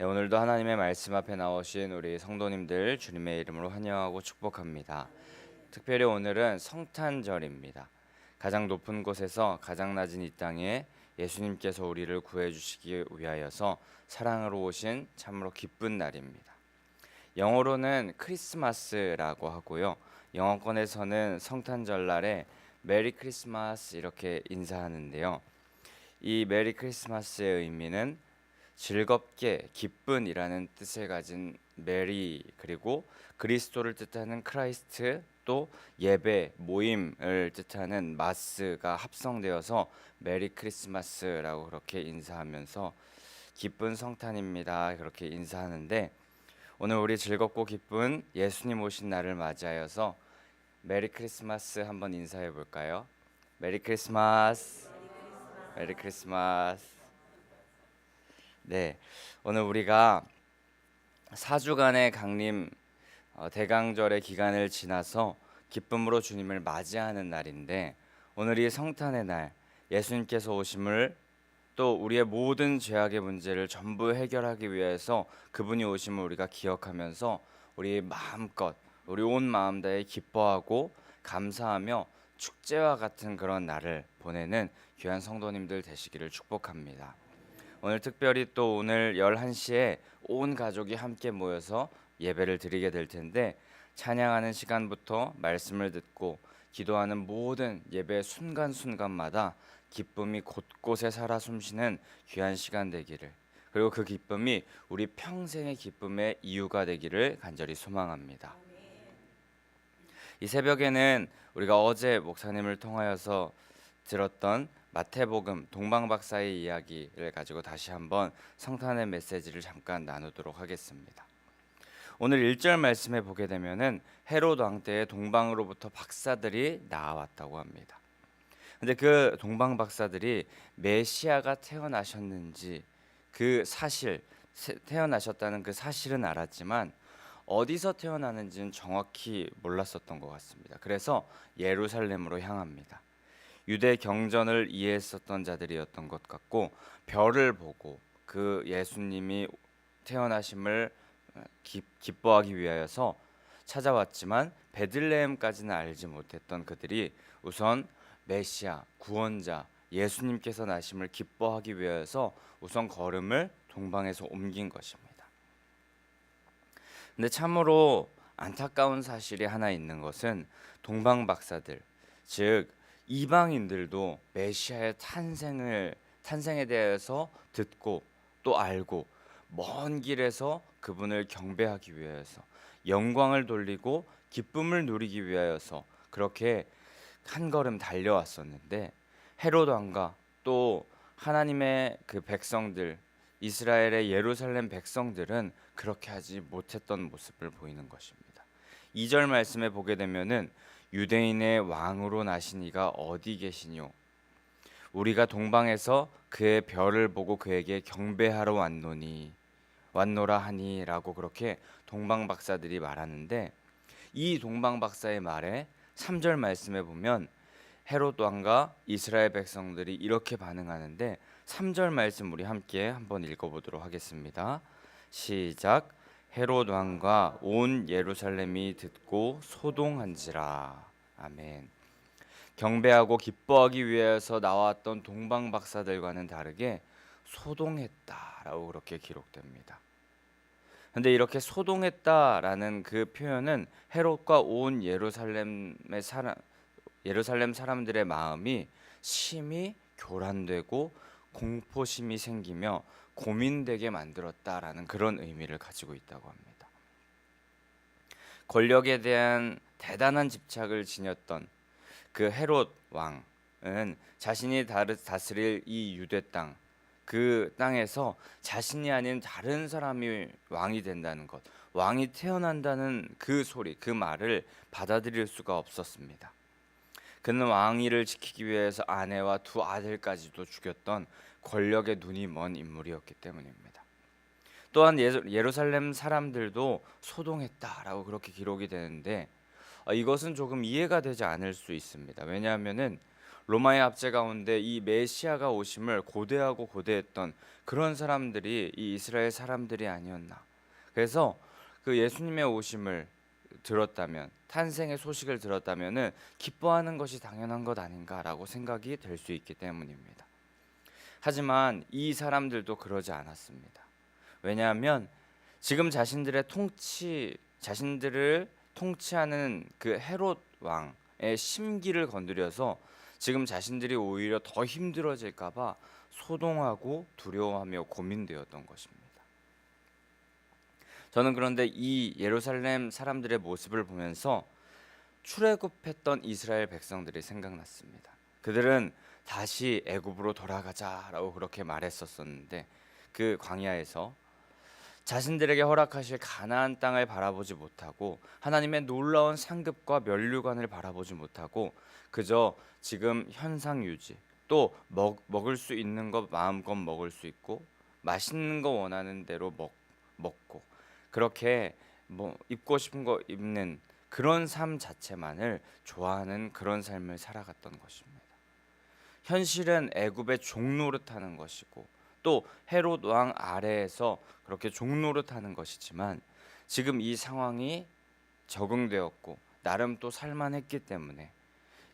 네, 오늘도 하나님의 말씀 앞에 나오신 우리 성도님들 주님의 이름으로 환영하고 축복합니다. 특별히 오늘은 성탄절입니다. 가장 높은 곳에서 가장 낮은 이 땅에 예수님께서 우리를 구해 주시기 위하여서 사랑으로 오신 참으로 기쁜 날입니다. 영어로는 크리스마스라고 하고요. 영어권에서는 성탄절 날에 메리 크리스마스 이렇게 인사하는데요. 이 메리 크리스마스의 의미는 즐겁게 기쁜이라는 뜻을 가진 메리, 그리고 그리스도를 뜻하는 크라이스트, 또 예배 모임을 뜻하는 마스가 합성되어서 메리 크리스마스라고 그렇게 인사하면서 기쁜 성탄입니다 그렇게 인사하는데, 오늘 우리 즐겁고 기쁜 예수님 오신 날을 맞이하여서 메리 크리스마스 한번 인사해 볼까요? 메리 크리스마스. 메리 크리스마스. 네, 오늘 우리가 4주간의 강림 대강절의 기간을 지나서 기쁨으로 주님을 맞이하는 날인데, 오늘이 성탄의 날, 예수님께서 오심을, 또 우리의 모든 죄악의 문제를 전부 해결하기 위해서 그분이 오심을 우리가 기억하면서 우리 마음껏 우리 온 마음 다해 기뻐하고 감사하며 축제와 같은 그런 날을 보내는 귀한 성도님들 되시기를 축복합니다. 오늘 특별히 또 오늘 11시에 온 가족이 함께 모여서 예배를 드리게 될 텐데, 찬양하는 시간부터 말씀을 듣고 기도하는 모든 예배 순간순간마다 기쁨이 곳곳에 살아 숨쉬는 귀한 시간 되기를, 그리고 그 기쁨이 우리 평생의 기쁨의 이유가 되기를 간절히 소망합니다. 이 새벽에는 우리가 어제 목사님을 통하여서 들었던 마태복음 동방박사의 이야기를 가지고 다시 한번 성탄의 메시지를 잠깐 나누도록 하겠습니다. 오늘 1절 말씀에 보게 되면은 헤롯 왕 때에 동방으로부터 박사들이 나왔다고 합니다. 근데 그 동방 박사들이 메시아가 태어나셨는지 그 사실, 태어나셨다는 그 사실은 알았지만 어디서 태어나는지는 정확히 몰랐었던 것 같습니다. 그래서 예루살렘으로 향합니다. 유대 경전을 이해했었던 자들이었던 것 같고, 별을 보고 그 예수님이 태어나심을 기뻐하기 위하여서 찾아왔지만 베들레헴까지는 알지 못했던 그들이 우선 메시아, 구원자, 예수님께서 나심을 기뻐하기 위하여서 우선 걸음을 동방에서 옮긴 것입니다. 근데 참으로 안타까운 사실이 하나 있는 것은 동방 박사들, 즉 이방인들도 메시아의 탄생에 대해서 듣고 또 알고 먼 길에서 그분을 경배하기 위하여서 영광을 돌리고 기쁨을 누리기 위하여서 그렇게 한 걸음 달려왔었는데, 헤롯 왕과 또 하나님의 그 백성들, 이스라엘의 예루살렘 백성들은 그렇게 하지 못했던 모습을 보이는 것입니다. 2절 말씀에 보게 되면은 유대인의 왕으로 나신 이가 어디 계시뇨? 우리가 동방에서 그의 별을 보고 그에게 경배하러 왔노라 하니라고 그렇게 동방 박사들이 말하는데, 이 동방 박사의 말에 3절 말씀에 보면 헤롯 왕과 이스라엘 백성들이 이렇게 반응하는데, 3절 말씀 우리 함께 한번 읽어보도록 하겠습니다. 시작. 헤롯 왕과 온 예루살렘이 듣고 소동한지라. 아멘. 경배하고 기뻐하기 위해서 나왔던 동방 박사들과는 다르게 소동했다라고 그렇게 기록됩니다. 근데 이렇게 소동했다라는 그 표현은 헤롯과 온 예루살렘 사람들의 마음이 심히 교란되고 공포심이 생기며 고민되게 만들었다라는 그런 의미를 가지고 있다고 합니다. 권력에 대한 대단한 집착을 지녔던 그 헤롯 왕은 자신이 다스릴 이 유대 땅, 그 땅에서 자신이 아닌 다른 사람이 왕이 된다는 것, 왕이 태어난다는 그 소리, 그 말을 받아들일 수가 없었습니다. 그는 왕위를 지키기 위해서 아내와 두 아들까지도 죽였던 권력의 눈이 먼 인물이었기 때문입니다. 또한 예루살렘 사람들도 소동했다라고 그렇게 기록이 되는데, 이것은 조금 이해가 되지 않을 수 있습니다. 왜냐하면은 로마의 압제 가운데 이 메시아가 오심을 고대하고 고대했던 그런 사람들이 이 이스라엘 사람들이 아니었나. 그래서 그 예수님의 오심을 들었다면, 탄생의 소식을 들었다면은 기뻐하는 것이 당연한 것 아닌가라고 생각이 될 수 있기 때문입니다. 하지만 이 사람들도 그러지 않았습니다. 왜냐하면 지금 자신들을 통치하는 그 헤롯 왕의 심기를 건드려서 지금 자신들이 오히려 더 힘들어질까봐 소동하고 두려워하며 고민되었던 것입니다. 저는 그런데 이 예루살렘 사람들의 모습을 보면서 출애굽했던 이스라엘 백성들이 생각났습니다. 그들은 다시 애굽으로 돌아가자라고 그렇게 말했었었는데 그 광야에서 자신들에게 허락하실 가나안 땅을 바라보지 못하고 하나님의 놀라운 상급과 면류관을 바라보지 못하고 그저 지금 현상 유지, 또 먹을 수 있는 것 마음껏 먹을 수 있고 맛있는 거 원하는 대로 먹고 그렇게 뭐 입고 싶은 거 입는 그런 삶 자체만을 좋아하는 그런 삶을 살아갔던 것입니다. 현실은 애굽의 종노릇하는 것이고 또 헤롯 왕 아래에서 그렇게 종노릇하는 것이지만 지금 이 상황이 적응되었고 나름 또 살만했기 때문에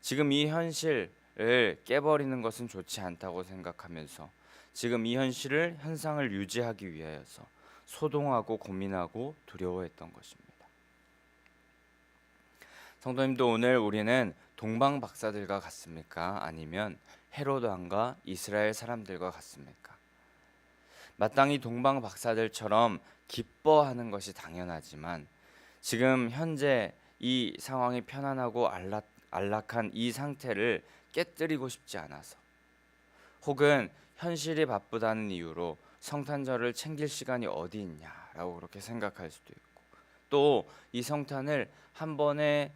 지금 이 현실을 깨버리는 것은 좋지 않다고 생각하면서 지금 이 현상을 유지하기 위하여서 소동하고 고민하고 두려워했던 것입니다. 성도님도 오늘 우리는 동방 박사들과 같습니까? 아니면 헤롯 왕과 이스라엘 사람들과 같습니까? 마땅히 동방 박사들처럼 기뻐하는 것이 당연하지만 지금 현재 이 상황이 편안하고 안락한 이 상태를 깨뜨리고 싶지 않아서 혹은 현실이 바쁘다는 이유로 성탄절을 챙길 시간이 어디 있냐라고 그렇게 생각할 수도 있고 또 이 성탄을 한 번에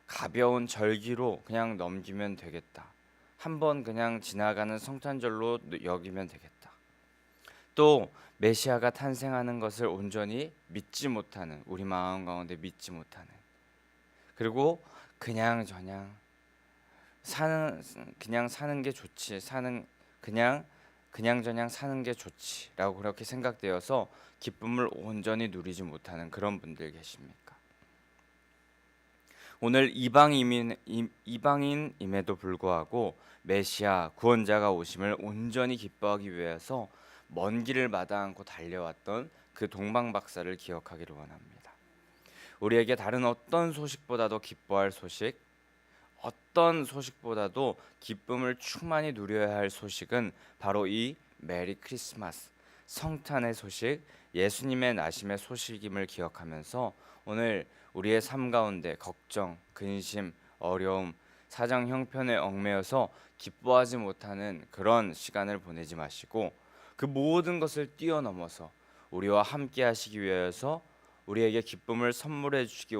가벼운 절기로 그냥 넘기면 되겠다. 한 번 그냥 지나가는 성탄절로 여기면 되겠다. 또 메시아가 탄생하는 것을 온전히 믿지 못하는 우리 마음 가운데 믿지 못하는 그리고 그냥 사는 게 좋지 그냥 사는 게 좋지라고 그렇게 생각되어서 기쁨을 온전히 누리지 못하는 그런 분들 계십니까? 오늘 이방인임에도 불구하고 메시아 구원자가 오심을 온전히 기뻐하기 위해서 먼 길을 마다 않고 달려왔던 그 동방 박사를 기억하기를 원합니다. 우리에게 다른 어떤 소식보다도 기뻐할 소식, 어떤 소식보다도 기쁨을 충만히 누려야 할 소식은 바로 이 메리 크리스마스, 성탄의 소식, 예수님의 나심의 소식임을 기억하면서 오늘 우리의 삶 가운데 걱정, 근심, 어려움, 사정 형편에 얽매여서 기뻐하지 못하는 그런 시간을 보내지 마시고 그 모든 것을 뛰어넘어서 우리와 함께 하시기 위하여서 우리에게 기쁨을 선물해 주시기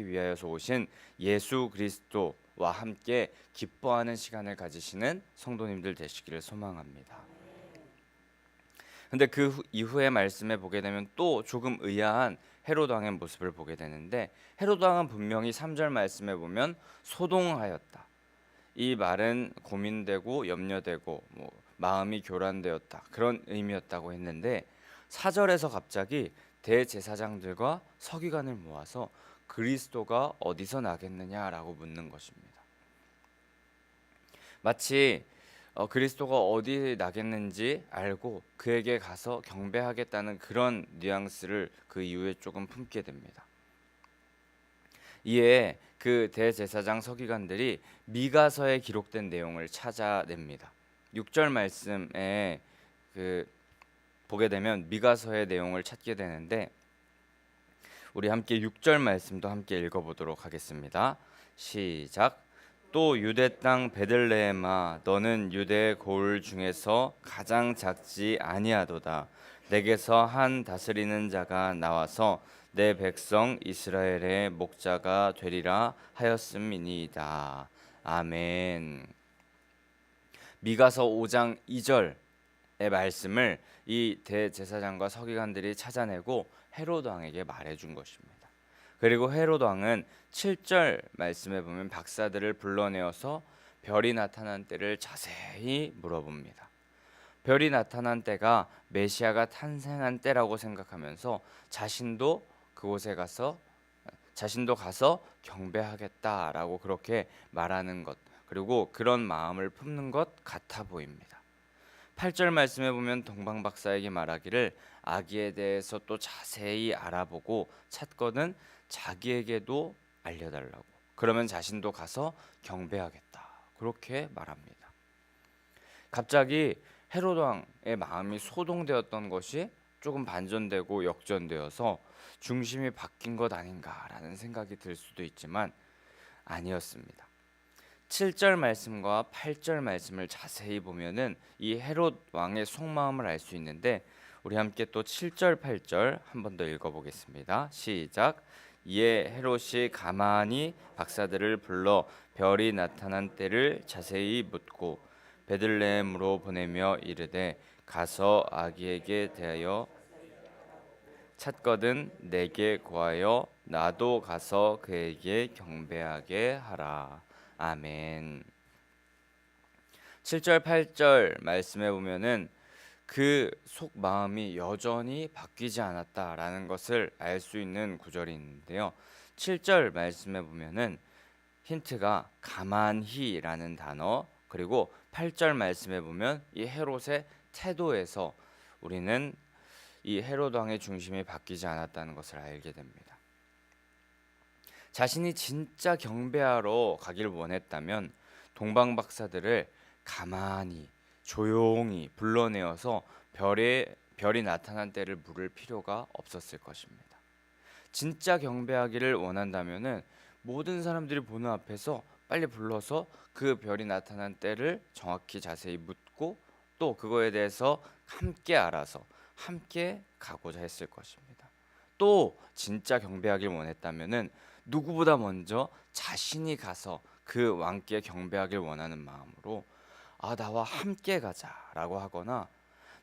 위하여서 오신 예수 그리스도와 함께 기뻐하는 시간을 가지시는 성도님들 되시기를 소망합니다. 근데 그 이후의 말씀에 보게 되면 또 조금 의아한 헤롯 왕의 모습을 보게 되는데 헤롯 왕은 분명히 3절 말씀에 보면 소동하였다. 이 말은 고민되고 염려되고 마음이 교란되었다. 그런 의미였다고 했는데 4절에서 갑자기 대제사장들과 서기관을 모아서 그리스도가 어디서 나겠느냐라고 묻는 것입니다. 마치 그리스도가 어디 나겠는지 알고 그에게 가서 경배하겠다는 그런 뉘앙스를 그 이후에 조금 품게 됩니다. 이에 그 대제사장 서기관들이 미가서에 기록된 내용을 찾아냅니다. 6절 말씀에 보게 되면 미가서의 내용을 찾게 되는데 우리 함께 6절 말씀도 함께 읽어보도록 하겠습니다. 시작. 또 유대 땅 베들레헴아 너는 유대 고을 중에서 가장 작지 아니하도다. 내게서 한 다스리는 자가 나와서 내 백성 이스라엘의 목자가 되리라 하였음이니이다. 아멘. 미가서 5장 2절의 말씀을 이 대제사장과 서기관들이 찾아내고 헤롯 왕에게 말해준 것입니다. 그리고 헤롯 왕은 7절 말씀에 보면 박사들을 불러내어서 별이 나타난 때를 자세히 물어봅니다. 별이 나타난 때가 메시아가 탄생한 때라고 생각하면서 자신도 가서 경배하겠다라고 그렇게 말하는 것, 그리고 그런 마음을 품는 것 같아 보입니다. 8절 말씀에 보면 동방 박사에게 말하기를 아기에 대해서 또 자세히 알아보고 찾거든 자기에게도 알려달라고. 그러면 자신도 가서 경배하겠다. 그렇게 말합니다. 갑자기 헤롯 왕의 마음이 소동되었던 것이 조금 반전되고 역전되어서 중심이 바뀐 것 아닌가라는 생각이 들 수도 있지만 아니었습니다. 7절 말씀과 8절 말씀을 자세히 보면은 이 헤롯 왕의 속마음을 알 수 있는데, 우리 함께 또 7절 8절 한 번 더 읽어보겠습니다. 시작. 이에 헤롯이 가만히 박사들을 불러 별이 나타난 때를 자세히 묻고 베들레헴으로 보내며 이르되 가서 아기에게 대하여 찾거든 내게 구하여 나도 가서 그에게 경배하게 하라. 아멘. 7절 8절 말씀에 보면은 그 속 마음이 여전히 바뀌지 않았다라는 것을 알 수 있는 구절이 있는데요. 7절 말씀에 보면은 힌트가 가만히라는 단어, 그리고 8절 말씀에 보면 이 헤롯의 태도에서 우리는 이 헤롯 왕의 중심이 바뀌지 않았다는 것을 알게 됩니다. 자신이 진짜 경배하러 가기를 원했다면 동방 박사들을 가만히 조용히 불러내어서 별이 나타난 때를 물을 필요가 없었을 것입니다. 진짜 경배하기를 원한다면은 모든 사람들이 보는 앞에서 빨리 불러서 그 별이 나타난 때를 정확히 자세히 묻고 또 그거에 대해서 함께 알아서 함께 가고자 했을 것입니다. 또 진짜 경배하기를 원했다면은 누구보다 먼저 자신이 가서 그 왕께 경배하길 원하는 마음으로 나와 함께 가자라고 하거나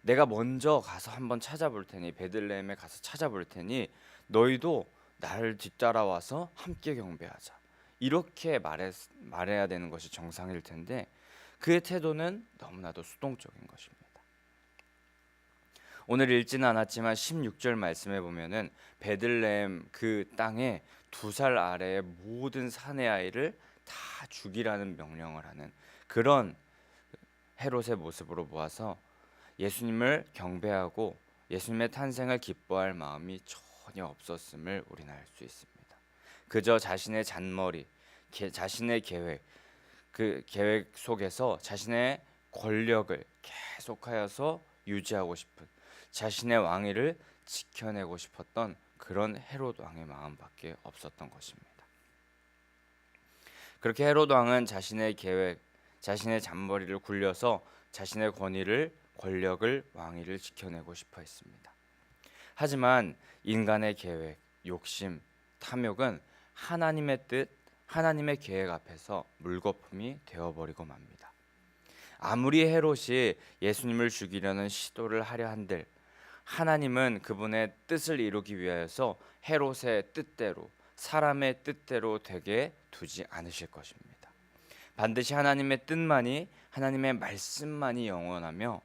내가 먼저 가서 한번 찾아볼 테니 베들레헴에 가서 찾아볼 테니 너희도 나를 뒤따라와서 함께 경배하자. 이렇게 말해야 되는 것이 정상일 텐데 그의 태도는 너무나도 수동적인 것입니다. 오늘 읽지는 않았지만 16절 말씀에 보면은 베들레헴 그 땅에 2살 아래의 모든 사내 아이를 다 죽이라는 명령을 하는 그런 헤롯의 모습으로 보아서 예수님을 경배하고 예수님의 탄생을 기뻐할 마음이 전혀 없었음을 우리는 알 수 있습니다. 그저 자신의 잔머리, 자신의 계획, 그 계획 속에서 자신의 권력을 계속하여서 유지하고 싶은, 자신의 왕위를 지켜내고 싶었던 그런 헤롯 왕의 마음밖에 없었던 것입니다. 그렇게 헤롯 왕은 자신의 계획, 자신의 잔머리를 굴려서 자신의 권력을, 왕위를 지켜내고 싶어 했습니다. 하지만 인간의 계획, 욕심, 탐욕은 하나님의 뜻, 하나님의 계획 앞에서 물거품이 되어버리고 맙니다. 아무리 헤롯이 예수님을 죽이려는 시도를 하려 한들 하나님은 그분의 뜻을 이루기 위하여서 헤롯의 뜻대로, 사람의 뜻대로 되게 두지 않으실 것입니다. 반드시 하나님의 뜻만이, 하나님의 말씀만이 영원하며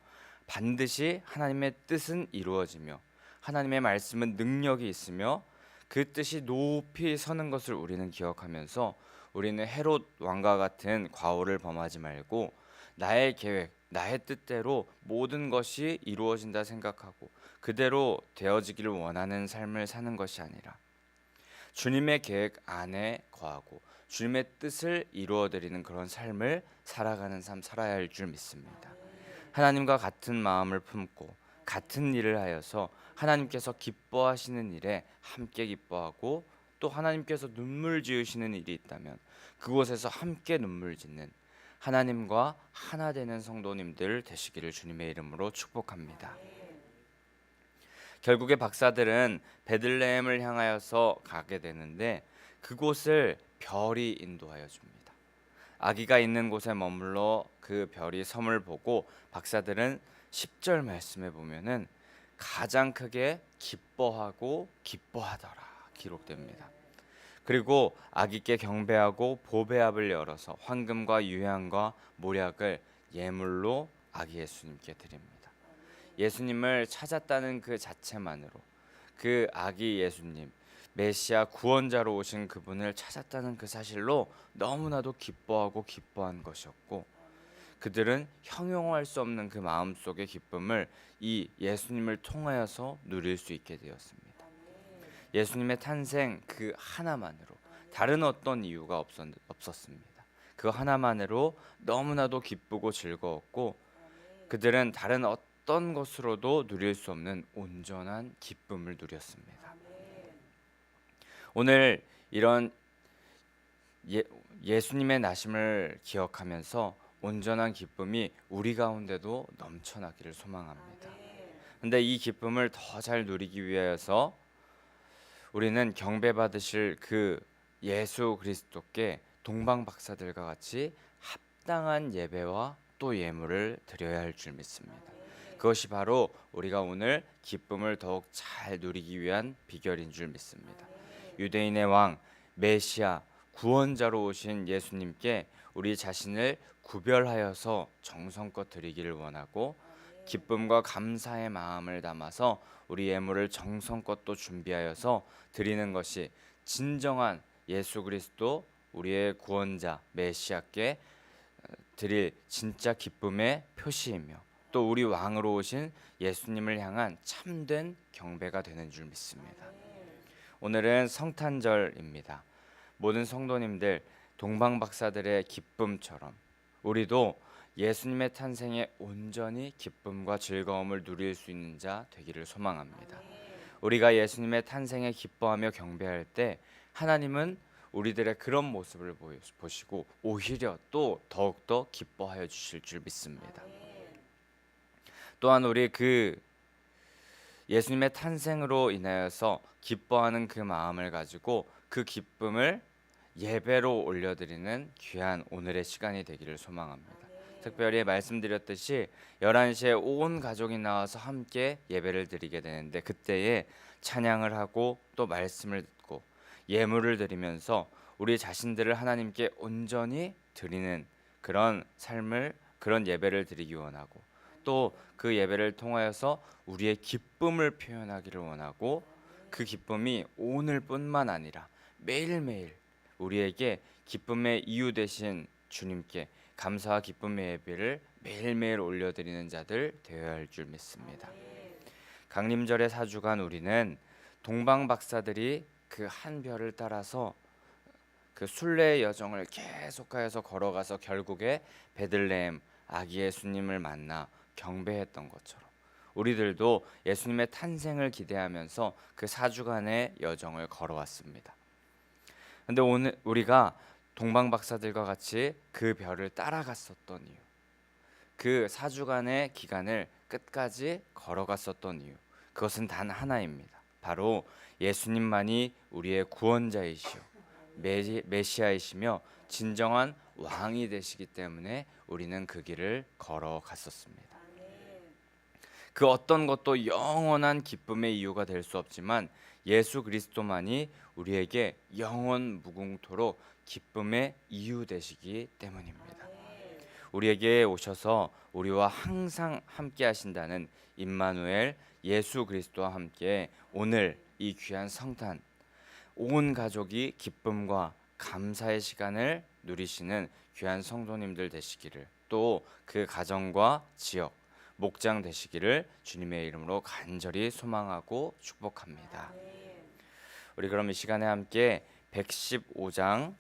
반드시 하나님의 뜻은 이루어지며 하나님의 말씀은 능력이 있으며 그 뜻이 높이 서는 것을 우리는 기억하면서 우리는 헤롯 왕과 같은 과오를 범하지 말고 나의 계획, 나의 뜻대로 모든 것이 이루어진다 생각하고 그대로 되어지기를 원하는 삶을 사는 것이 아니라 주님의 계획 안에 거하고 주님의 뜻을 이루어드리는 그런 삶을 살아가는 삶 살아야 할 줄 믿습니다. 하나님과 같은 마음을 품고 같은 일을 하여서 하나님께서 기뻐하시는 일에 함께 기뻐하고 또 하나님께서 눈물 지으시는 일이 있다면 그곳에서 함께 눈물 짓는 하나님과 하나 되는 성도님들 되시기를 주님의 이름으로 축복합니다. 결국에 박사들은 베들레헴을 향하여서 가게 되는데 그곳을 별이 인도하여 줍니다. 아기가 있는 곳에 머물러 그 별이 섬을 보고 박사들은 10절 말씀에 보면은 가장 크게 기뻐하고 기뻐하더라 기록됩니다. 그리고 아기께 경배하고 보배압을 열어서 황금과 유향과 모략을 예물로 아기 예수님께 드립니다. 예수님을 찾았다는 그 자체만으로, 그 아기 예수님, 메시아 구원자로 오신 그분을 찾았다는 그 사실로 너무나도 기뻐한 것이었고, 그들은 형용할 수 없는 그 마음속의 기쁨을 이 예수님을 통하여서 누릴 수 있게 되었습니다. 예수님의 탄생 그 하나만으로, 다른 어떤 이유가 없었습니다. 그 하나만으로 너무나도 기쁘고 즐거웠고, 그들은 다른 어떤 것으로도 누릴 수 없는 온전한 기쁨을 누렸습니다. 오늘 이런 예수님의 나심을 기억하면서 온전한 기쁨이 우리 가운데도 넘쳐나기를 소망합니다. 근데 이 기쁨을 더 잘 누리기 위해서 우리는 경배받으실 그 예수 그리스도께 동방박사들과 같이 합당한 예배와 또 예물을 드려야 할 줄 믿습니다. 그것이 바로 우리가 오늘 기쁨을 더욱 잘 누리기 위한 비결인 줄 믿습니다. 유대인의 왕 메시아 구원자로 오신 예수님께 우리 자신을 구별하여서 정성껏 드리기를 원하고, 기쁨과 감사의 마음을 담아서 우리 예물을 정성껏 또 준비하여서 드리는 것이 진정한 예수 그리스도 우리의 구원자 메시아께 드릴 진짜 기쁨의 표시이며, 또 우리 왕으로 오신 예수님을 향한 참된 경배가 되는 줄 믿습니다. 오늘은 성탄절입니다. 모든 성도님들, 동방박사들의 기쁨처럼 우리도 예수님의 탄생에 온전히 기쁨과 즐거움을 누릴 수 있는 자 되기를 소망합니다. 우리가 예수님의 탄생에 기뻐하며 경배할 때 하나님은 우리들의 그런 모습을 보시고 오히려 또 더욱더 기뻐하여 주실 줄 믿습니다. 또한 우리 그 예수님의 탄생으로 인하여서 기뻐하는 그 마음을 가지고 그 기쁨을 예배로 올려드리는 귀한 오늘의 시간이 되기를 소망합니다. 특별히 말씀드렸듯이 11시에 온 가족이 나와서 함께 예배를 드리게 되는데, 그때에 찬양을 하고 또 말씀을 듣고 예물을 드리면서 우리 자신들을 하나님께 온전히 드리는 그런 삶을, 그런 예배를 드리기 원하고, 또 그 예배를 통하여서 우리의 기쁨을 표현하기를 원하고, 그 기쁨이 오늘뿐만 아니라 매일매일 우리에게 기쁨의 이유 되신 주님께 감사와 기쁨의 예배를 매일매일 올려드리는 자들 되어야 할 줄 믿습니다. 강림절의 사주간 우리는 동방박사들이 그 한 별을 따라서 그 순례의 여정을 계속하여서 걸어가서 결국에 베들레헴 아기 예수님을 만나 경배했던 것처럼, 우리들도 예수님의 탄생을 기대하면서 그 4주간의 여정을 걸어왔습니다. 근데 오늘 우리가 동방박사들과 같이 그 별을 따라갔었던 이유, 그 4주간의 기간을 끝까지 걸어갔었던 이유, 그것은 단 하나입니다. 바로 예수님만이 우리의 구원자이시오 메시아이시며 진정한 왕이 되시기 때문에 우리는 그 길을 걸어갔었습니다. 그 어떤 것도 영원한 기쁨의 이유가 될 수 없지만 예수 그리스도만이 우리에게 영원 무궁토록 기쁨의 이유 되시기 때문입니다. 우리에게 오셔서 우리와 항상 함께 하신다는 임마누엘 예수 그리스도와 함께 오늘 이 귀한 성탄, 온 가족이 기쁨과 감사의 시간을 누리시는 귀한 성도님들 되시기를, 또 그 가정과 지역 목장 되시기를 주님의 이름으로 간절히 소망하고 축복합니다. 우리 그럼 이 시간에 함께 115장